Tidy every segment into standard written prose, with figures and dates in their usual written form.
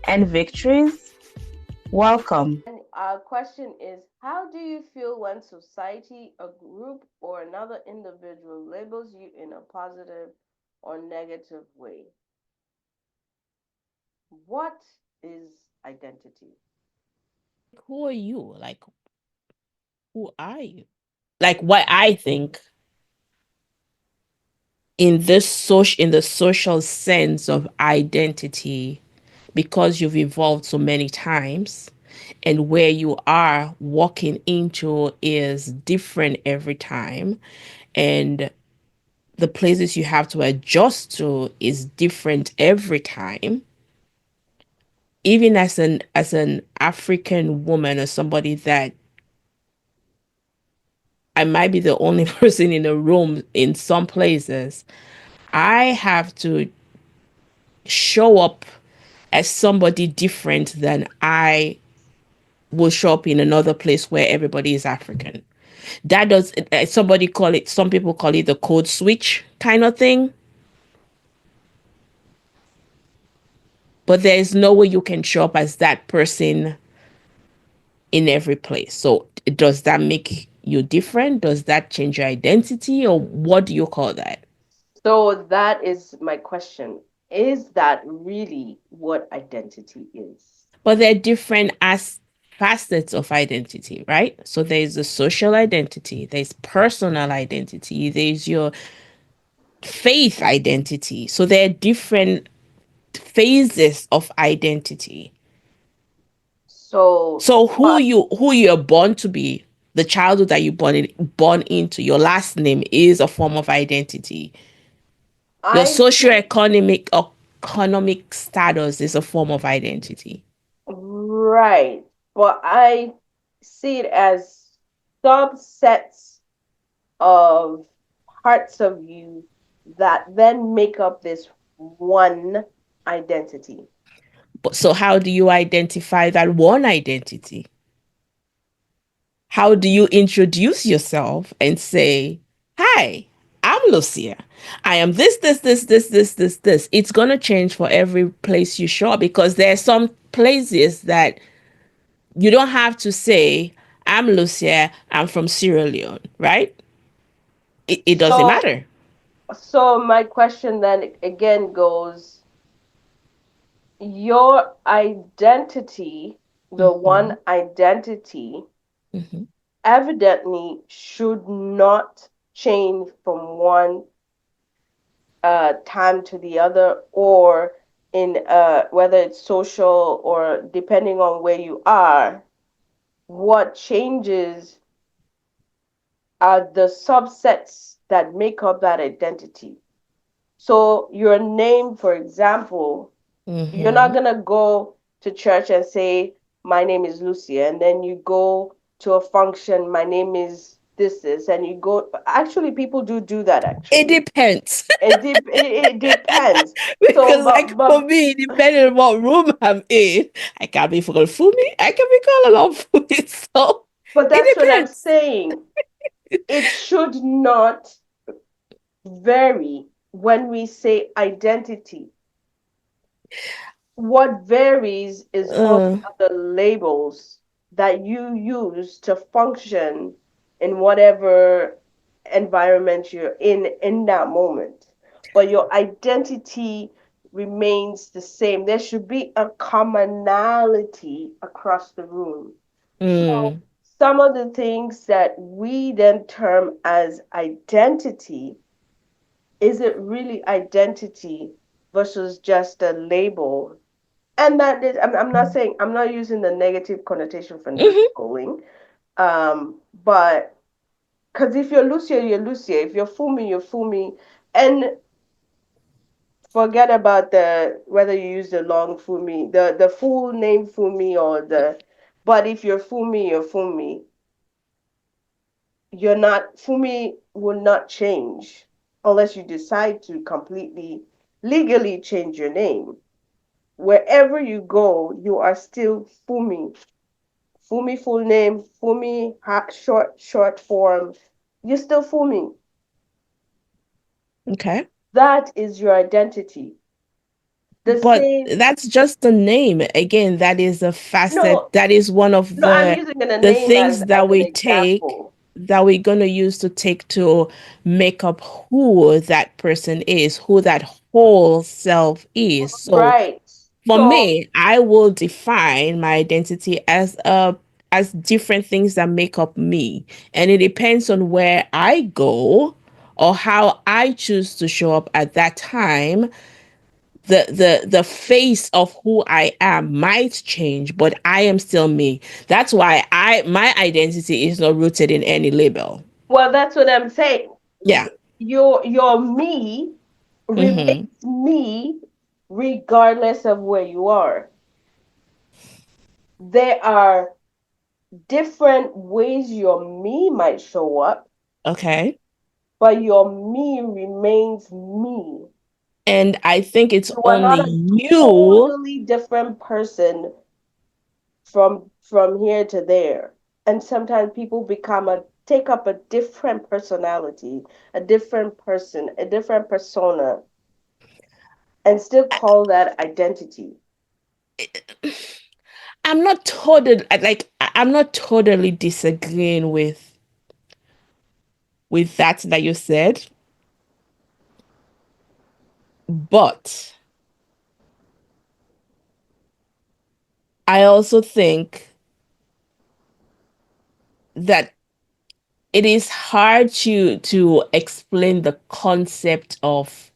and victories. Welcome. And our question is, how do you feel when society, a group, or another individual labels you in a positive or negative way? What is identity? Who are you? Like, who are you? Like, what I think in the social sense of identity, because you've evolved so many times, and where you are walking into is different every time, and the places you have to adjust to is different every time. Even as an African woman, or somebody that I might be the only person in the room in some places, I have to show up as somebody different than I will show up in another place where everybody is African. That does somebody call it, some people call it the code switch kind of thing. But there is no way you can show up as that person in every place. So does that make you different? Does that change your identity, or what do you call that? So that is my question. Is that really what identity is? But they're different as facets of identity, right? So there's the social identity, there's personal identity, there's your faith identity. So there are different phases of identity. So, So but who you're born to be, the childhood that you born into, your last name is a form of identity. Your I socioeconomic status is a form of identity. right, but I see it as subsets of parts of you that then make up this one identity. But so how do you identify that one identity? How do you introduce yourself and say, "Hi, I'm Lucia. I am this. It's going to change for every place you show up, because there are some places that you don't have to say, "I'm Lucia, I'm from Sierra Leone," right? It doesn't So, matter. so my question then again goes, your identity, the Mm-hmm, one identity, mm-hmm, evidently should not change from one time to the other, or in whether it's social or depending on where you are. What changes are the subsets that make up that identity. So your name, for example, you're not mm-hmm. gonna go to church and say, "My name is Lucia," and then you go to a function, "My name is this," and you go. Actually, people do that. It Actually, depends. it depends. So, Because, like, for me, depending on what room I'm in, I can be called Fumi, I can be called a lot of Fumi. So but it that's what I'm depends. saying. It should not vary when we say identity. What varies is all Uh, the other labels that you use to function in whatever environment you're in that moment. But your identity remains the same. There should be a commonality across the room. So mm, some of the things that we then term as identity, is it really identity versus just a label? And that is, I'm not saying, I'm not using the negative connotation from just hmm. schooling, but because if you're Lucia, you're Lucia. If you're Fumi, you're Fumi. And forget about the whether you use the long Fumi, the full name Fumi or the, but if you're Fumi, you're Fumi. You're not, Fumi will not change unless you decide to completely legally change your name. Wherever you go, you are still Fumi. Fumi full name, Fumi short form. You're still Fumi. Okay. That is your identity. The But same. that's just the name. Again, that is a facet. No, That is one of no, I'm using a the name things as that an we take example. that we're gonna use to take to make up who that person is, who that whole self is. So Right. for So, me, I will define my identity as different things that make up me. And it depends on where I go or how I choose to show up at that time. The face of who I am might change, but I am still me. That's why I my identity is not rooted in any label. well, that's what I'm saying. Yeah. Your me Mm-hmm. remains me regardless of where you are. There are different ways your me might show up, Okay. but your me remains me. And I think it's You are only not a you. totally different person from here to there. And sometimes people become a take up a different personality, a different person, a different persona, and still call that identity. I'm not totally like I'm not totally disagreeing with that you said, but I also think that it is hard to explain the concept of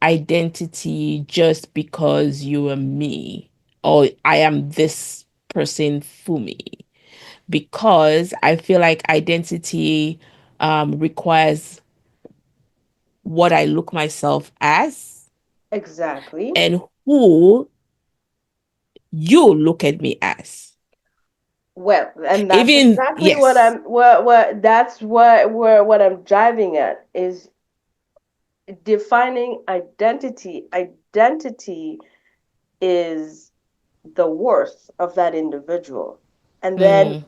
identity just because you are me or I am this person for me, because I feel like identity requires what I look myself as Exactly. and who you look at me as. Well, and that's Even exactly what yes. I'm what that's what I'm driving at is defining identity. Identity is the worth of that individual. And then Mm,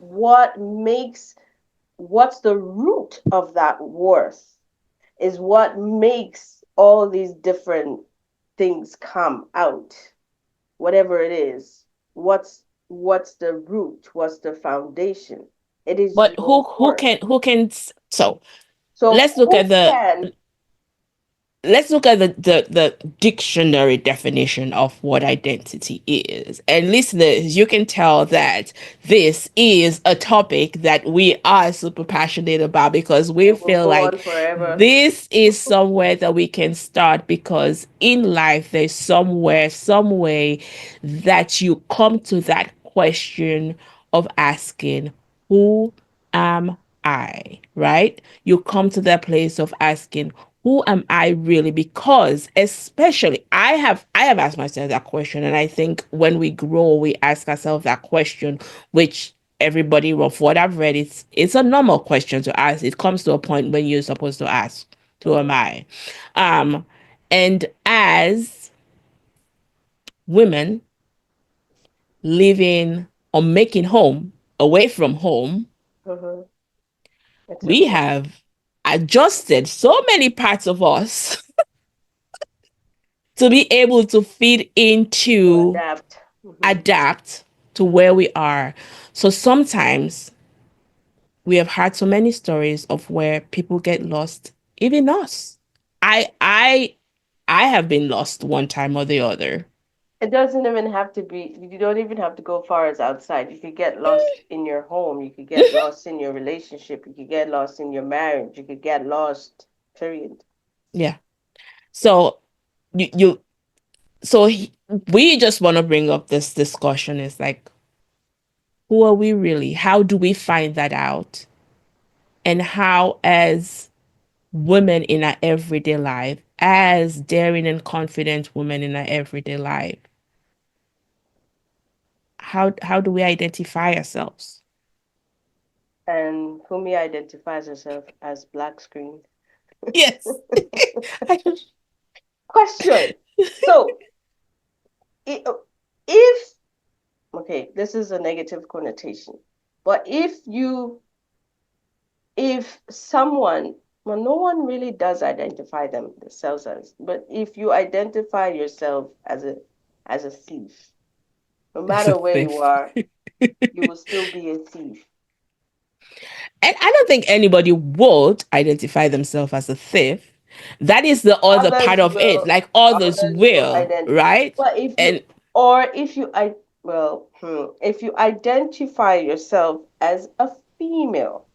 what's the root of that worth is what makes all these different things come out. Whatever it is, what's the root? What's the foundation? It is but your worth. so So let's look who at the can let's look at the dictionary definition of what identity is. And listeners, you can tell that this is a topic that we are super passionate about because we it will feel go like on forever? this is somewhere that we can start, because in life there's somewhere, some way that you come to that question of asking, who am I? Right? You come to that place of asking, who am I really? Because especially I have asked myself that question, and I think when we grow, we ask ourselves that question, which everybody, from what I've read, it's a normal question to ask. It comes to a point when you're supposed to ask, who am Mhm. I? Um, and as women living or making home away from home, Mhm. It's we important have adjusted so many parts of us to be able to fit to into, adapt. Mhm. adapt to where we are. So sometimes we have heard so many stories of where people get lost, even us. I I I have been lost one time or the other. It doesn't even have to be, you don't even have to go far as outside. You could get lost in your home. You could get lost in your relationship. You could get lost in your marriage. You could get lost, period. Yeah. So you so we just want to bring up this discussion. Is like, who are we really? How do we find that out? And how, as women in our everyday life, as daring and confident women in our everyday life, how do we identify ourselves? And Fumi identifies herself as black screen. Yes. I just- Question. So, if, okay, this is a negative connotation, but if someone Well, no one really does identify themselves as, but if you identify yourself as a thief, no As a matter where you thief. are, you will still be a thief. And I don't think anybody would identify themselves as a thief. That is the other part of it. Like others Others will will, identify. right? But if you, And or if you, I, well, if you identify yourself as a female,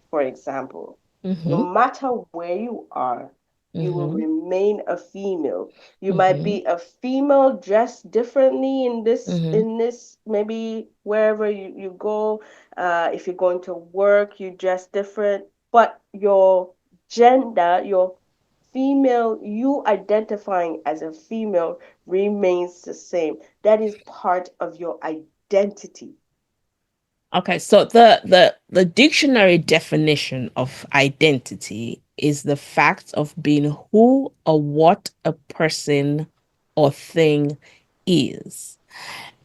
for example, no mm-hmm, matter where you are, you will mm-hmm, remain a female. You might mm-hmm, be a female dressed differently mm-hmm. in this maybe wherever you go. If you're going to work, you dress different, but your gender, your female, you identifying as a female remains the same. That is part of your identity. Okay, so the dictionary definition of identity is the fact of being who or what a person or thing is.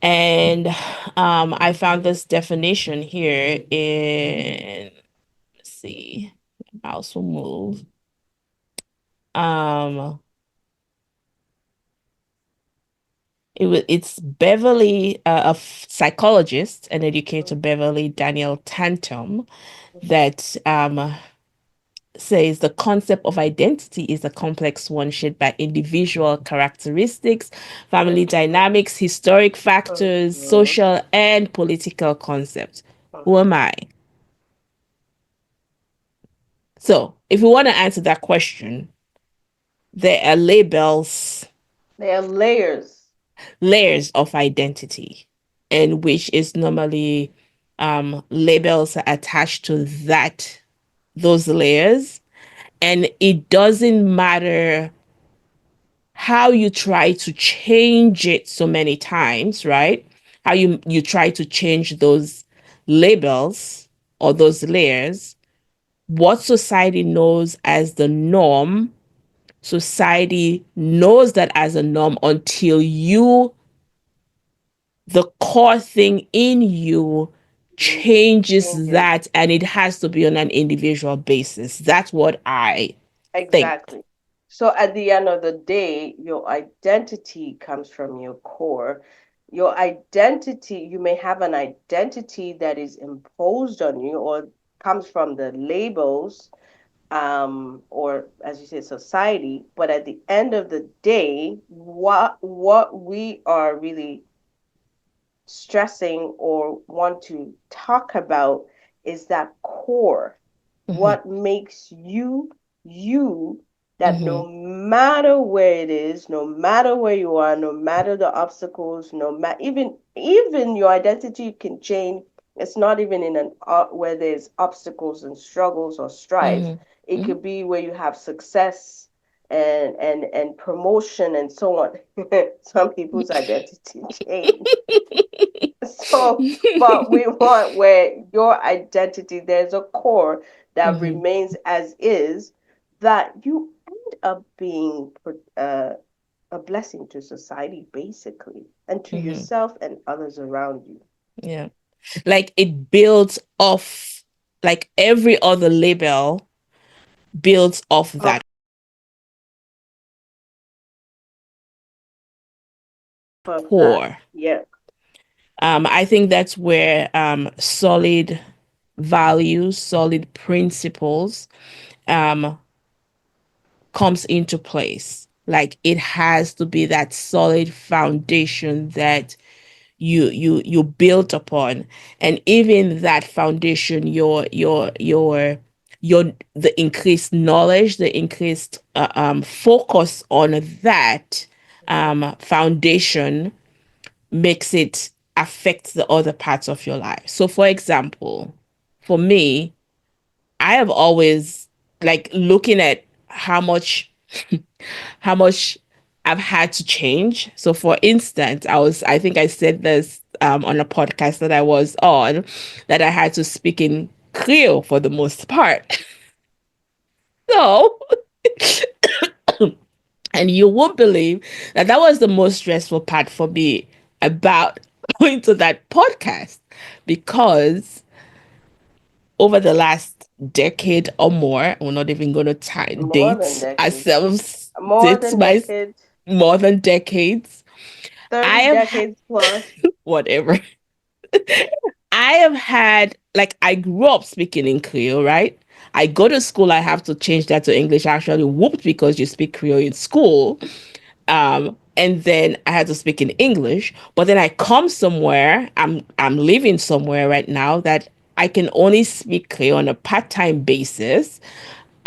And I found this definition here in, let's see, mouse will move. Um, it's Beverly, a psychologist and educator, Beverly Daniel Tantum, that says the concept of identity is a complex one shaped by individual characteristics, family dynamics, historic factors, Mhm. social and political concepts. Who am I? So, if we want to answer that question, there are They are layers. layers of identity, and which is normally labels are attached to those layers, and it doesn't matter how you try to change it so many times, right? How you try to change those labels or those layers, what society knows as the norm, society knows that as a norm until the core thing in you changes Changes. that, and it has to be on an individual basis. That's what I think. Exactly. So at the end of the day, your identity comes from your core. Your identity, you may have an identity that is imposed on you or comes from the labels, or as you say, society. But at the end of the day, what we are really stressing or want to talk about is that core. Mm-hmm, What makes you you, that mm-hmm, no matter where it is, no matter where you are, no matter the obstacles, no matter even your identity can change. It's not even in an where there's obstacles and struggles or strife. It mm-hmm, could be where you have success and promotion and so on. Some people's identity change. So, but we want where your identity, there's a core that mm-hmm, remains as is, that you end up being a blessing to society, basically, and to mm-hmm. yourself and others around you. Yeah. Like it builds off, like every other label builds off Of that that, core. yeah. I think that's where solid values, solid principles um, comes into place. Like it has to be that solid foundation that you built upon, and even that foundation, your the increased knowledge, the increased focus on that Mhm. foundation makes it affect the other parts of your life. So, for example, for me, I have always like looking at how much I've had to change. So, for instance, I think I said this on a podcast that I was on, that I had to speak in Creole for the most part. So, and you won't believe that that was the most stressful part for me about going to that podcast, because over the last decade or more. We're not even going to More than date decades. ourselves. More Date than my decades. more than decades. I 30 have decades plus. whatever. I have had, like, I grew up speaking in Creole, right? I go to school, I have to change that to English. Actually, whooped because you speak Creole in school. And then I had to speak in English. But then I come somewhere, I'm living somewhere right now that I can only speak Creole on a part-time basis.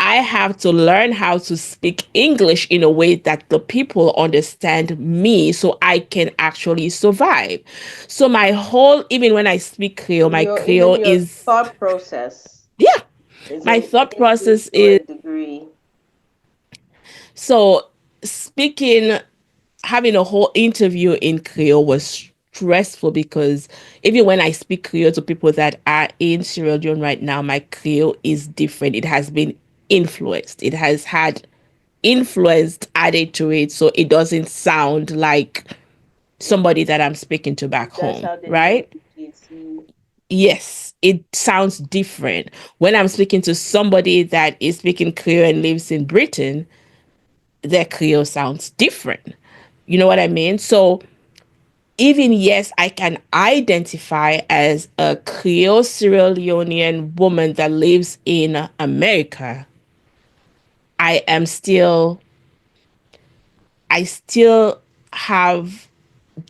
I have to learn how to speak English in a way that the people understand me so I can actually survive. So my whole, even when I speak Creole, my Even Creole your is, thought process yeah, is my in thought English process to a is, degree. so speaking, having a whole interview in Creole was stressful because even when I speak Creole to people that are in Sierra Leone right now, my Creole is different. It has been influenced. It has had influenced added to it so it doesn't sound like somebody that I'm speaking to back That's home, how they know right? you see. Yes, it sounds different. When I'm speaking to somebody that is speaking Creole and lives in Britain, their Creole sounds different. You know what I mean? So even yes, I can identify as a Creole Sierra Leonean woman that lives in America. I am still, I still have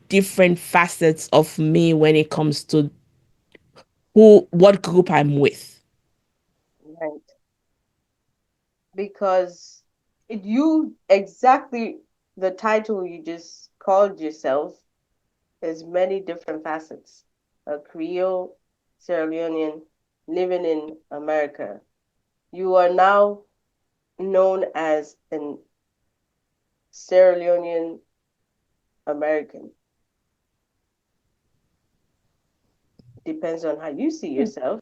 different facets of me when it comes to what group I'm with. Right. Because you exactly the title you just called yourself is many different facets. A Creole Sierra Leonean living in America. You are now known as an Sierra Leonean American. Depends on how you see yourself,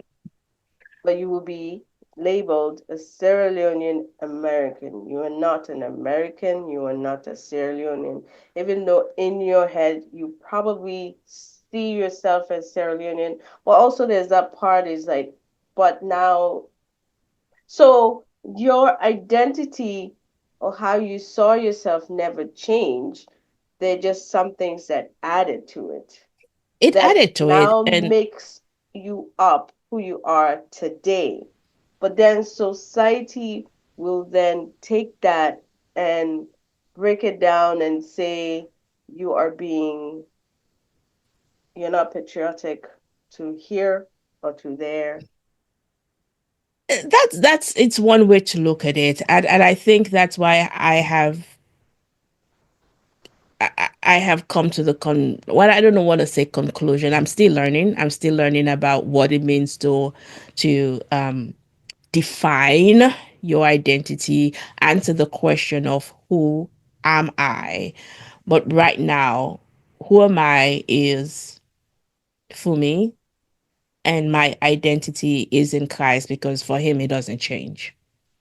but you will be labeled a Sierra Leonean American. You are not an American, you are not a Sierra Leonean, even though in your head you probably see yourself as Sierra Leonean. Well, also there's that part is like, but now, so your identity or how you saw yourself never changed. They're just some things that added to it It that added to it, now and makes you up who you are today. But then society will then take that and break it down and say you are being, you're not patriotic to here or to there. that's it's one way to look at it, and I think that's why I have come to the well, I don't want to say conclusion. I'm still learning. I'm still learning about what it means to define your identity, answer the question of who am I. But right now, who am I is for me, and my identity is in Christ because for him it doesn't change.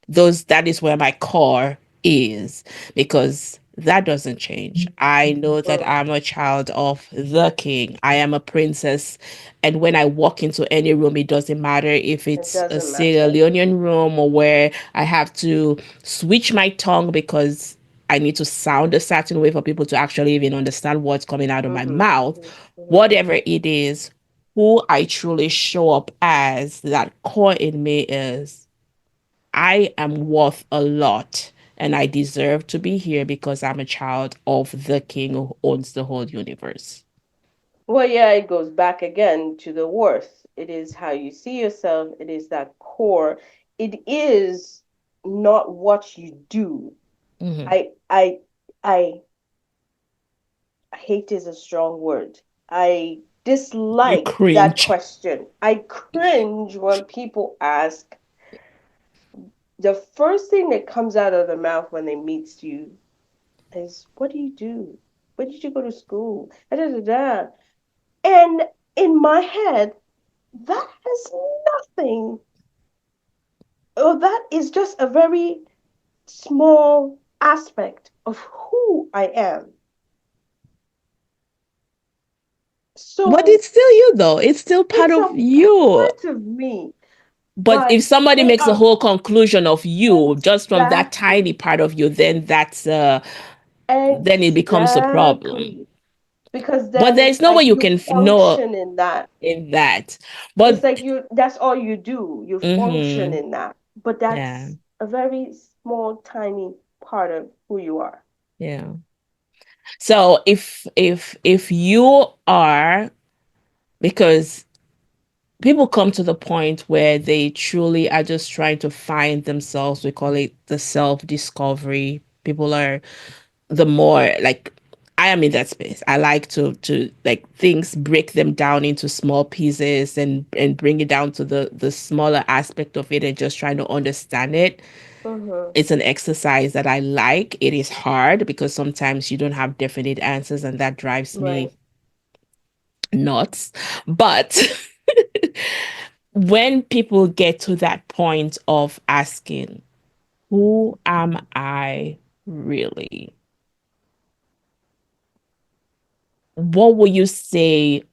That is where my core is because that doesn't change. I know that Mm, I'm a child of the king. I am a princess. And when I walk into any room, it doesn't matter if it it's a doesn't Sierra matter. Leonean room or where I have to switch my tongue because I need to sound a certain way for people to actually even understand what's coming out of my Mm-hmm, mouth. mm-hmm, mm-hmm. Whatever it is, who I truly show up as, that core in me is I am worth a lot and I deserve to be here because I'm a child of the king who owns the whole universe. Well, yeah, it goes back again to the worth. It is how you see yourself. It is that core. It is not what you do. Hmm. I I I hate is a strong word. I You dislike that cringe. question. I cringe when people ask the first thing that comes out of their mouth when they meet you is, "What do you do? Where did you go to school?" Da, da, da, da. And in my head, that has nothing, or that is just a very small aspect of who I am. But So it's still you, though. It's still part it's of a you. part of me. But if but somebody they makes a are whole conclusion of you just from that exactly, tiny part of you, then then it becomes a problem. exactly, because But then there is it's no way like you you can know function in that. in that. It's But like that's all you do. You function mm-hmm, in that. But yeah, that's a very small, tiny part of who you are. yeah. So if you are, because people come to the point where they truly are just trying to find themselves. We call it the self discovery. People are the more like, I am in that space. I like to like things, break them down into small pieces and bring it down to the smaller aspect of it and just trying to understand it. Mm-hmm. It's an exercise that I like. It is hard because sometimes you don't have definite answers and that drives me Right. nuts. But when people get to that point of asking, who am I really? What will you say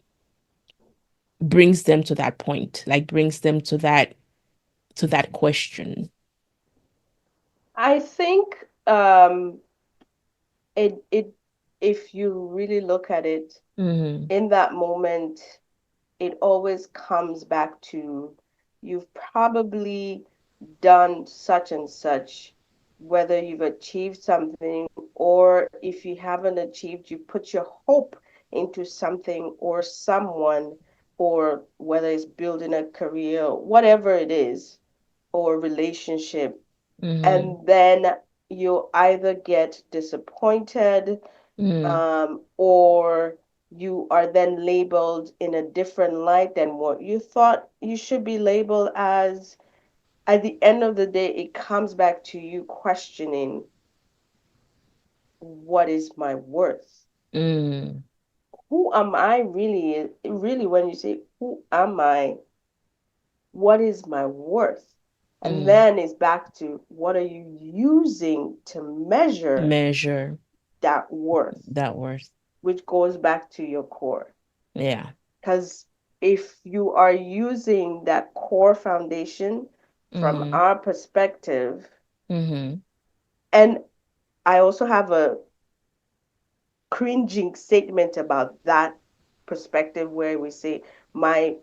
brings them to that point? Like brings them to that question. I think it if you really look at it Mm-hmm. in that moment, it always comes back to you've probably done such and such, whether you've achieved something or if you haven't achieved, you put your hope into something or someone, or whether it's building a career, whatever it is, or relationship, Mm-hmm. and then you either get disappointed, Mm-hmm. or you are then labeled in a different light than what you thought you should be labeled as. At the end of the day, it comes back to you questioning, what is my worth? Mm-hmm. Who am I really? Really, when you say, who am I? What is my worth? And Mm-hmm. then it's back to, what are you using to measure Measure that worth, that worth. which goes back to your core. Yeah. Because if you are using that core foundation from Mm-hmm. our perspective, Mm-hmm. and I also have a cringing statement about that perspective where we say my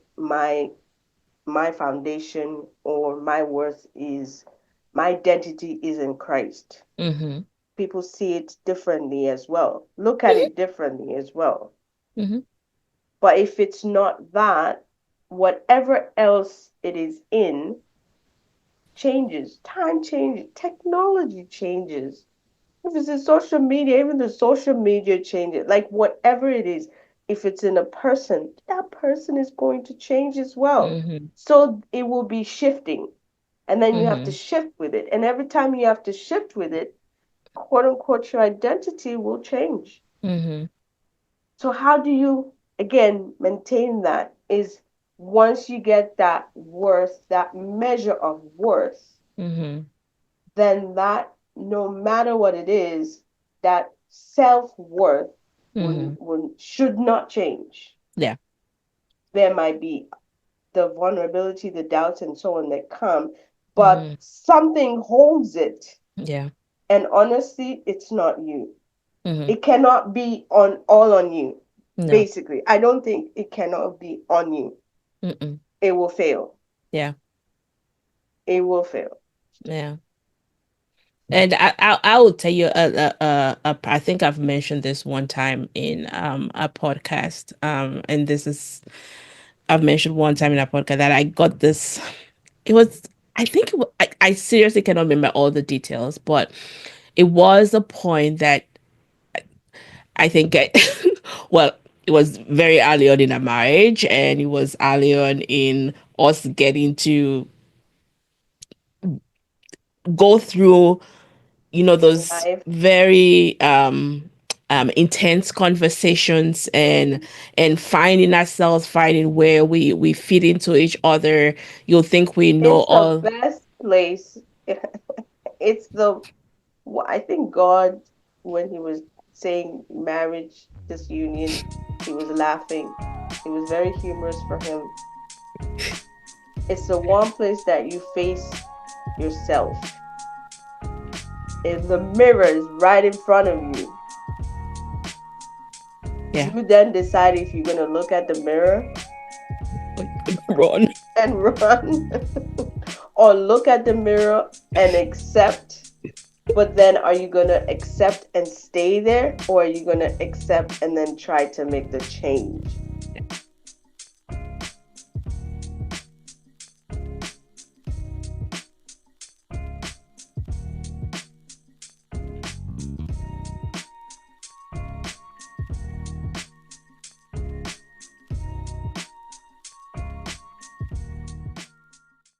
foundation or my worth is, my identity is in Christ. Mm-hmm. People see it differently as well. Look at it differently as well. Mm-hmm. But if it's not that, whatever else it is in changes. Time changes, technology changes. If it's in social media, even the social media changes. Like whatever it is, if it's in a person, that person is going to change as well. Mm-hmm. So it will be shifting. And then you have to Mm-hmm. shift with it. And every time you have to shift with it, quote unquote, your identity will change. Mm-hmm. So how do you again maintain that? Is once you get that worth, that measure of worth, Mm-hmm. then that, no matter what it is, that self-worth Mm-hmm. should not change. Yeah. There might be the vulnerability, the doubts, and so on that come, but Mm-hmm. something holds it. Yeah. And honestly, it's not you. Mm-hmm. It cannot be on all on you. No. Basically, I don't think it cannot be on you. Mm-mm. It will fail. Yeah. It will fail. Yeah. And I will tell you, I think I've mentioned this one time in a podcast, and this is, I've mentioned one time in a podcast that I got this. It was, I think I seriously cannot remember all the details, but it was a point that I think well, it was very early on in a marriage, and it was early on in us getting to go through, those Life. very intense conversations and finding ourselves, finding where we fit into each other. You'll think we know It's the all. best place. It's the, I think God, when he was saying marriage, this union, he was laughing. It was very humorous for him. It's the one place that you face yourself. If the mirror is right in front of you, Yeah. you then decide if you're going to look at the mirror Run. and run or look at the mirror and accept. But then are you going to accept and stay there, or are you going to accept and then try to make the change?